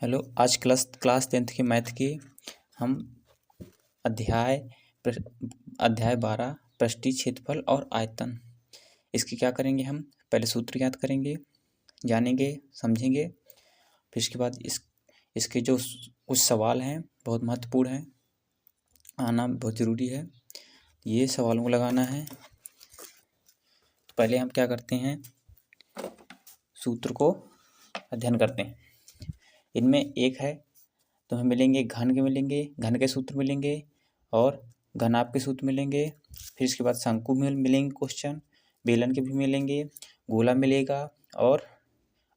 Hello. आज class 10th की math की हम अध्याय अध्याय 12 पृष्ठीय क्षेत्रफल और आयतन, इसकी क्या करेंगे। हम पहले सूत्र याद करेंगे, जानेंगे, समझेंगे। फिर इसके बाद इसके जो कुछ सवाल हैं बहुत महत्वपूर्ण हैं, आना बहुत ज़रूरी है, ये सवालों को लगाना है। तो पहले हम क्या करते हैं, सूत्र को अध्ययन करते हैं। इनमें एक है तो हमें मिलेंगे घन के, घन के सूत्र मिलेंगे और घनाभ के सूत्र मिलेंगे। फिर इसके बाद शंकु मिलेंगे क्वेश्चन, बेलन के भी मिलेंगे, गोला मिलेगा और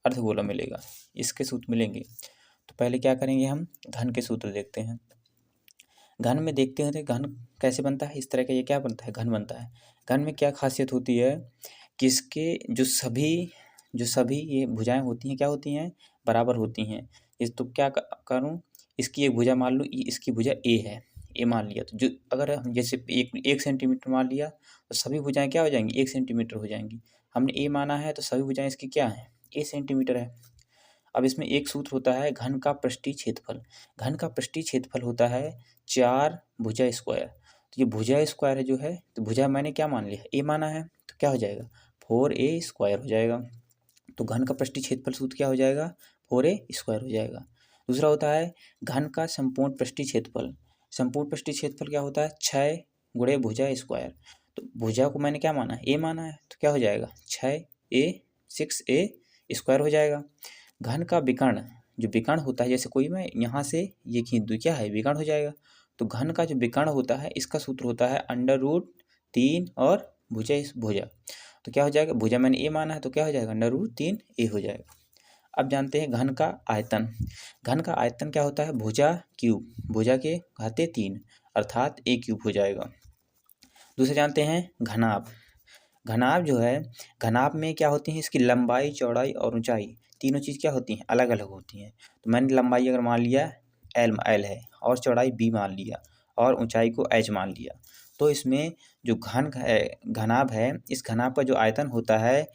अर्धगोला मिलेगा, इसके सूत्र मिलेंगे। तो पहले क्या करेंगे, हम घन के सूत्र देखते हैं। घन में देखते हैं घन कैसे बनता है। इस तरह का ये क्या बनता है, घन बनता है। घन में क्या खासियत होती है कि इसके जो सभी ये भुजाएं होती हैं क्या होती हैं, बराबर होती हैं। इस तो क्या करूँ, इसकी एक भुजा मान लो, इसकी भुजा ए है, ए मान लिया। तो जो अगर हम जैसे एक सेंटीमीटर मान लिया तो सभी भुजाएं क्या हो जाएंगी, 1 सेंटीमीटर हो जाएंगी। हमने ए माना है तो सभी भुजाएं इसकी क्या है, ए सेंटीमीटर है। अब इसमें एक सूत्र होता है घन का पृष्ठीय क्षेत्रफल। घन का पृष्ठीय क्षेत्रफल होता है 4 भुजा स्क्वायर। तो ये भुजा स्क्वायर है जो है, तो भुजा मैंने क्या मान लिया, ए माना है, तो क्या हो जाएगा 4a स्क्वायर हो जाएगा। तो घन का पृष्ठीय क्षेत्रफल सूत्र क्या हो जाएगा, 4a स्क्वायर हो जाएगा। दूसरा होता है घन का संपूर्ण पृष्ठीय क्षेत्रफल। संपूर्ण पृष्ठीय क्षेत्रफल क्या होता है, 6 गुणे भुजा स्क्वायर। तो भुजा को मैंने क्या माना है, ए माना है, तो क्या हो जाएगा 6a 6a स्क्वायर हो जाएगा। घन का विकर्ण, जो विकर्ण होता है, जैसे कोई मैं यहाँ से ये खींच दूँ, क्या है, विकर्ण हो जाएगा। तो घन का जो विकर्ण होता है इसका सूत्र होता है √3 और भुजा। तो क्या हो जाएगा, भुजा मैंने ए माना है तो क्या हो जाएगा √3a हो जाएगा। अब जानते हैं घन का आयतन। घन का आयतन क्या होता है, भुजा क्यूब, भुजा के घाते 3 अर्थात a क्यूब हो जाएगा। दूसरे जानते हैं घनाभ। घनाभ जो है, घनाभ में क्या होती है, इसकी लंबाई, चौड़ाई और ऊंचाई, तीनों चीज़ क्या होती हैं, अलग अलग होती हैं। तो मैंने लंबाई अगर मान लिया एल है और चौड़ाई बी मान लिया और ऊंचाई को एच मान लिया, तो इसमें जो घनाभ है, इस घनाभ का जो आयतन होता है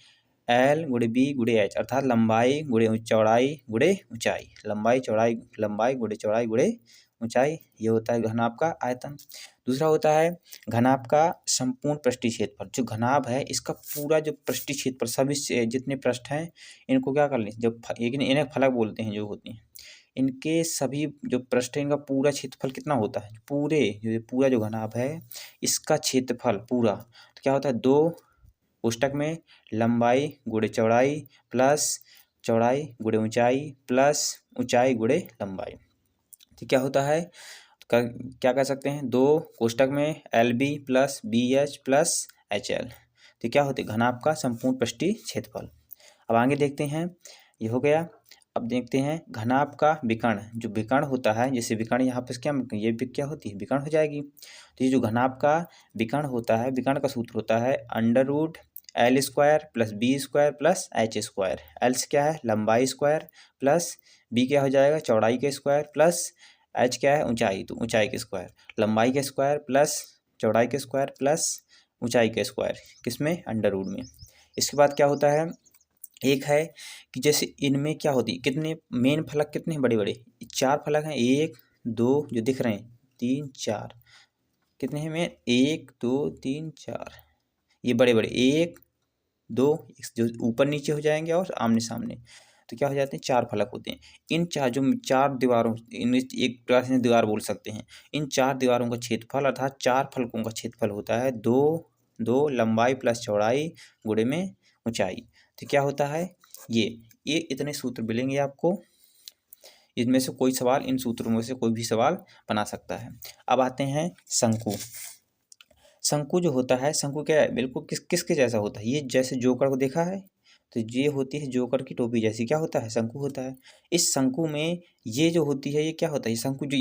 एल गुणे बी गुणे एच, अर्थात लंबाई गुणे चौड़ाई गुणे ऊंचाई, लंबाई गुणे चौड़ाई गुणे ऊंचाई, ये होता है घनाभ का आयतन। दूसरा होता है घनाभ का संपूर्ण पृष्ठीय क्षेत्रफल। जो घनाभ है इसका पूरा जो पृष्ठीय क्षेत्रफल, सभी जितने पृष्ठ हैं इनको क्या कर लें, जब इन्हें फलक बोलते हैं जो होती हैं, इनके सभी जो पृष्ठ हैं इनका पूरा क्षेत्रफल कितना होता है, पूरा जो घनाभ है इसका क्षेत्रफल पूरा, तो क्या होता है 2 कोष्टक में लंबाई गुणे चौड़ाई प्लस चौड़ाई गुणे ऊंचाई प्लस ऊंचाई गुणे लंबाई। तो क्या होता है, क्या कह सकते हैं, 2 कोष्टक में LB plus BH plus HL। तो क्या होते हैं घनाभ का संपूर्ण पृष्ठीय क्षेत्रफल। अब आगे देखते हैं, ये हो गया। अब देखते हैं घनाभ का विकर्ण। जो विकर्ण होता है, जैसे विकर्ण यहाँ पे क्या, ये भी क्या होती है, विकर्ण हो जाएगी। तो ये जो घनाभ का विकर्ण होता है, विकर्ण का सूत्र होता है √L² plus B² plus H²। L से क्या है, लंबाई स्क्वायर, प्लस बी क्या हो जाएगा, चौड़ाई के स्क्वायर, प्लस एच क्या है, ऊंचाई, तो ऊंचाई के स्क्वायर, लंबाई के स्क्वायर प्लस चौड़ाई के स्क्वायर प्लस ऊंचाई के स्क्वायर, किसमें, √ में। इसके बाद क्या होता है, एक है कि जैसे इनमें क्या होती है, कितने मेन फलक कितने बड़े बड़े, 4 फलक हैं, 1 2 जो दिख रहे हैं, 3 4, कितने हैं मेन, 1 2 3 4, ये बड़े बड़े 1 2 जो ऊपर नीचे हो जाएंगे और आमने सामने, तो क्या हो जाते हैं, 4 फलक होते हैं। इन 4 दीवारों, इन एक प्रकार से दीवार बोल सकते हैं, इन 4 दीवारों का क्षेत्रफल अर्थात 4 फलकों का क्षेत्रफल होता है 2 लंबाई प्लस चौड़ाई गुणे में ऊंचाई। तो क्या होता है, ये इतने सूत्र मिलेंगे आपको। इनमें से कोई सवाल, इन सूत्रों में से कोई भी सवाल बना सकता है। अब आते हैं शंकु। शंकु जो होता है, शंकु क्या है, बिल्कुल किसके जैसा होता है, ये जैसे जोकर को देखा है, तो ये होती है जोकर की टोपी जैसी, क्या होता है, शंकु होता है। इस शंकु में ये जो होती है, ये क्या होता है, ये शंकु जो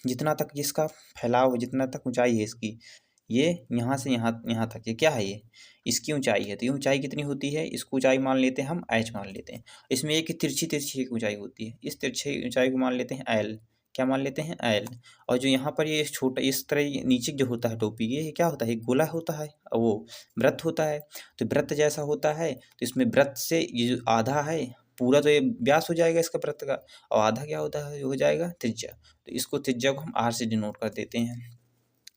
जितना तक इसका फैलाव, जितना तक ऊंचाई है इसकी, ये यहाँ से यहाँ तक, ये क्या है, ये इसकी ऊंचाई है। तो ये ऊंचाई कितनी होती है, इसको ऊंचाई मान लेते हैं हम h मान लेते हैं। इसमें एक तिरछी एक ऊंचाई होती है, इस तिरछी ऊंचाई को मान लेते हैं l, क्या मान लेते हैं l। और जो यहाँ पर ये छोटा इस तरह नीचे जो होता है टोपी, ये क्या होता है, गोला होता है और वो वृत्त होता है। तो वृत्त जैसा होता है, तो इसमें वृत्त से ये जो आधा है पूरा तो ये व्यास हो जाएगा इसका वृत्त का, और आधा क्या होता है, हो जाएगा त्रिज्या। तो इसको त्रिज्या को हम आर से डिनोट कर देते हैं।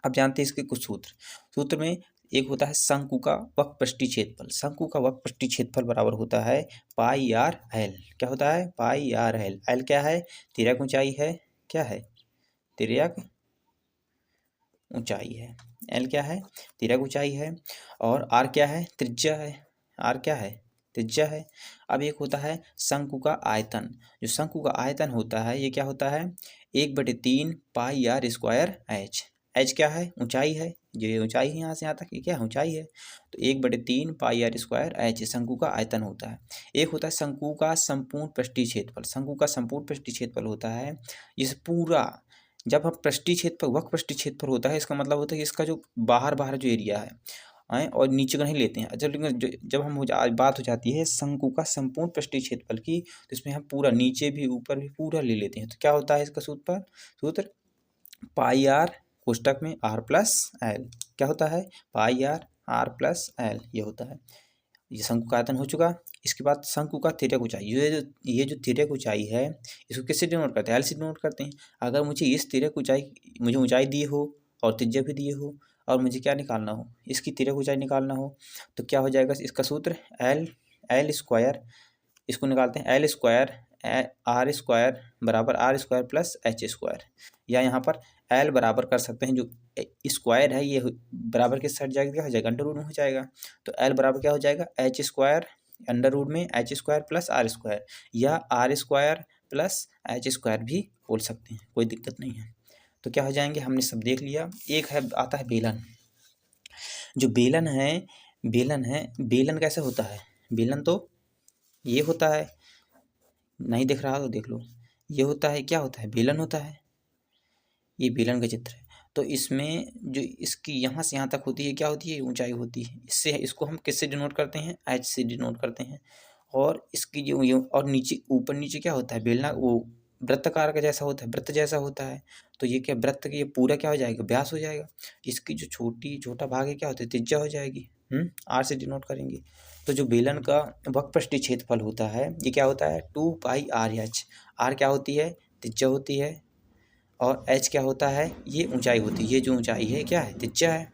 अब जानते हैं इसके कुछ सूत्र। सूत्र में एक होता है शंकु का वक्रपृष्ठीय क्षेत्रफल। शंकु का वक्रपृष्ठीय क्षेत्रफल बराबर होता है पाई आर एल। क्या होता है, पाई आर एल। एल क्या है, तिर्यक ऊंचाई है, क्या है, तिर्यक ऊंचाई है। एल क्या है, तिर्यक ऊंचाई है। और आर क्या है, त्रिज्या है। आर क्या है, त्रिज्या है। अब एक होता है शंकु का आयतन। जो शंकु का आयतन होता है ये क्या होता है, 1/3 पाई आर स्क्वायर एच। एच क्या है, ऊंचाई है, जो ये ऊंचाई है यहाँ से यहाँ तक, ये क्या ऊंचाई है। तो 1/3 पाई आर स्क्वायर एच शंकु का आयतन होता है। एक होता है शंकु का संपूर्ण पृष्ठीय क्षेत्रफल। शंकु का संपूर्ण पृष्ठीय क्षेत्रफल होता है इस पूरा, जब हम पृष्ठीय क्षेत्रफल वक्रपृष्ठीय क्षेत्रफल होता है, इसका मतलब होता है कि इसका जो बाहर बाहर जो एरिया है आए और नीचे का नहीं लेते हैं। जब हम बात हो जाती है शंकु का संपूर्ण पृष्ठीय क्षेत्रफल की, तो इसमें हम पूरा नीचे भी ऊपर भी पूरा ले लेते हैं। तो क्या होता है इसका सूत्र पाई आर कोष्टक में आर प्लस एल। क्या होता है, pi R R plus L, ये होता है। ये शंकु का आयतन हो चुका। इसके बाद शंकु का तिर्यक ऊंचाई, ये जो तिर्यक ऊंचाई है इसको किससे डिनोट करते हैं, एल से डिनोट करते हैं। अगर मुझे इस तिर्यक ऊंचाई, मुझे ऊंचाई दी हो और त्रिज्या भी दिए हो, और मुझे क्या निकालना हो, इसकी तिर्यक ऊंचाई निकालना हो, तो क्या हो जाएगा इसका सूत्र, एल स्क्वायर, इसको निकालते हैं, एल स्क्वायर आर स्क्वायर बराबर R square plus H square. या यहाँ पर एल बराबर कर सकते हैं, जो स्क्वायर है ये बराबर के साइड जाएगा, क्या हो जाएगा, अंडर रूट में हो जाएगा। तो एल बराबर क्या हो जाएगा, एच स्क्वायर अंडर रूट में H square plus R square, या R square plus H square भी बोल सकते हैं, कोई दिक्कत नहीं है। तो क्या हो जाएंगे, हमने सब देख लिया। एक है आता है बेलन। जो बेलन है, बेलन कैसे होता है, बेलन तो ये होता है, नहीं दिख रहा तो देख लो, ये होता है, क्या होता है, बेलन होता है, ये बेलन का चित्र है। तो इसमें जो इसकी यहाँ से यहाँ तक होती है, क्या होती है, ऊंचाई होती है। इससे इसको हम किससे डिनोट करते हैं, एच से डिनोट करते हैं। और इसकी जो ये और नीचे ऊपर नीचे क्या होता है, बेलना वो वृत्तकार का जैसा होता है, वृत्त जैसा होता है। तो ये क्या वृत्त के ये पूरा क्या हो जाएगा, व्यास हो जाएगा। इसकी जो छोटा भाग है क्या होता है, त्रिज्या हो जाएगी। आर से डिनोट करेंगे। तो जो बेलन का वक्रपृष्ठीय क्षेत्रफल होता है ये क्या होता है, 2 पाई आर एच। आर क्या होती है, त्रिज्या होती है, और एच क्या होता है, ये ऊंचाई होती है। ये जो ऊंचाई है क्या है, त्रिज्या है,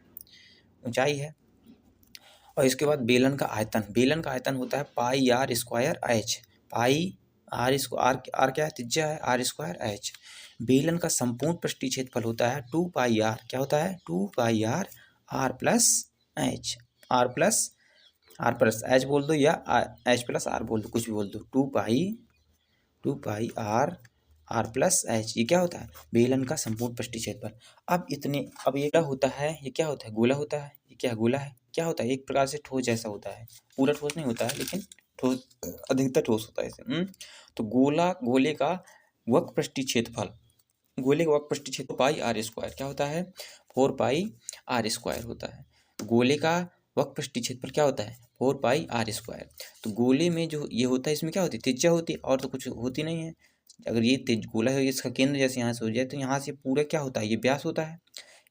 ऊंचाई है। और इसके बाद बेलन का आयतन होता है pi R square H. Pi R R क्या है, त्रिज्या है, आर स्क्वायर एच। बेलन का संपूर्ण पृष्ठीय क्षेत्रफल होता है 2 पाई आर। क्या होता है, 2 pi R R plus H. R plus H बोल दो, या एच प्लस आर बोल दो, कुछ भी बोल दो। 2 पाई आर प्लस एच, ये क्या होता है, बेलन का संपूर्ण पृष्ठीय क्षेत्रफल। अब ये क्या होता है, ये क्या होता है, गोला होता है। ये क्या गोला है, क्या होता है, एक प्रकार से ठोस जैसा होता है। पूरा ठोस नहीं होता है, लेकिन ठोस, अधिकतर ठोस होता है इसे। तो गोले का वक्रपृष्ठीय क्षेत्रफल, गोले का वक्रपृष्ठीय क्षेत्र पाई आर स्क्वायर क्या होता है, 4 पाई आर स्क्वायर होता है। गोले का वक्रपृष्ठीय क्षेत्रफल क्या होता है, 4 पाई आर स्क्वायर। तो गोले में जो ये होता है, इसमें क्या होती है, त्रिज्या होती है, और तो कुछ होती नहीं है। अगर ये तेज गोला है, इसका केंद्र जैसे यहाँ से हो जाए, तो यहाँ से पूरा क्या होता है, ये व्यास होता है।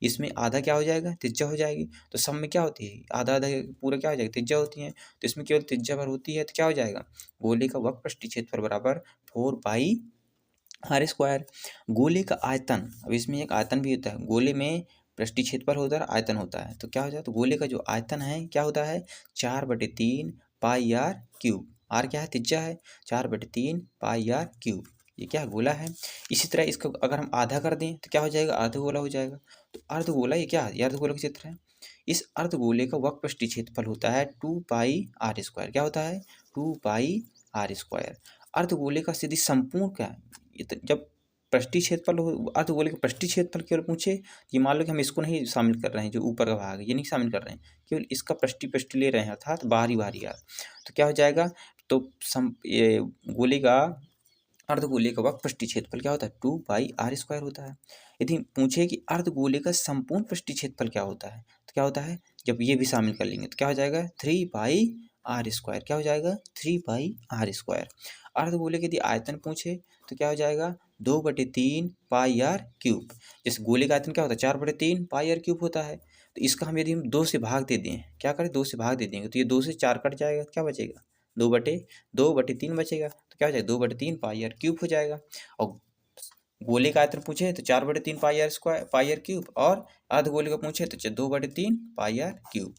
इसमें आधा क्या हो जाएगा, त्रिज्या हो जाएगी। तो सब में क्या होती है, आधा आधा पूरा क्या हो जाएगा, त्रिज्या होती है। तो इसमें केवल त्रिज्या भर होती है, तो क्या हो जाएगा, गोले का वक्रपृष्ठीय क्षेत्रफल बराबर 4 पाई आर स्क्वायर। गोले का आयतन, अब इसमें एक आयतन भी होता है। गोले में पृष्ठीय क्षेत्रफल होता है, आयतन होता है। तो क्या हो जाए, तो गोले का जो आयतन है क्या होता है, 4/3 पाई आर क्यूब। आर क्या है, त्रिज्या है, 4/3 पाई आर क्यूब। ये क्या गोला है। इसी तरह इसको अगर हम आधा कर दें तो क्या हो जाएगा, अर्धगोला हो जाएगा। तो अर्धगोला ये क्या है, ये अर्धगोला का चित्र है। इस अर्धगोले का वक्रपृष्ठीय क्षेत्रफल होता है 2 पाई आर स्क्वायर। क्या होता है, 2 पाई आर स्क्वायर। अर्धगोले का सीधी संपूर्ण क्या है, जब पृष्ठीय क्षेत्रफल हो, अर्धगोले का पृष्ठीय क्षेत्रफल केवल पूछे, ये मान लो कि हम इसको नहीं शामिल कर रहे हैं, जो ऊपर का भाग है ये नहीं शामिल कर रहे हैं, केवल इसका पृष्ठीय ले रहे हैं, अर्थात बाहरी यार। तो क्या हो जाएगा, तो ये गोले का अर्धगोले का वक्रपृष्ठीय क्षेत्रफल क्या होता है, 2 पाई आर स्क्वायर होता है। यदि पूछे कि अर्धगोले का संपूर्ण पृष्ठीय क्षेत्रफल क्या होता है, तो क्या होता है, जब ये भी शामिल कर लेंगे तो क्या हो जाएगा, 3 पाई आर स्क्वायर। क्या हो जाएगा, 3 पाई आर स्क्वायर। अर्धगोले के यदि आयतन पूछे तो क्या हो जाएगा, 2/3 पाई आर क्यूब। जैसे गोले का आयतन क्या होता है, 4/3 पाई आर क्यूब होता है। तो इसका हम यदि हम 2 से भाग दे दें, क्या करें, 2 से भाग दे देंगे, तो ये 2 से 4 कट जाएगा, क्या बचेगा, 2/3 बचेगा, तो क्या हो जाएगा 2/3 पाई आर क्यूब हो जाएगा। और गोले का आयतन पूछे तो 4/3 पाई आर क्यूब, और अर्धगोले का पूछे तो 2/3 पाई आर क्यूब।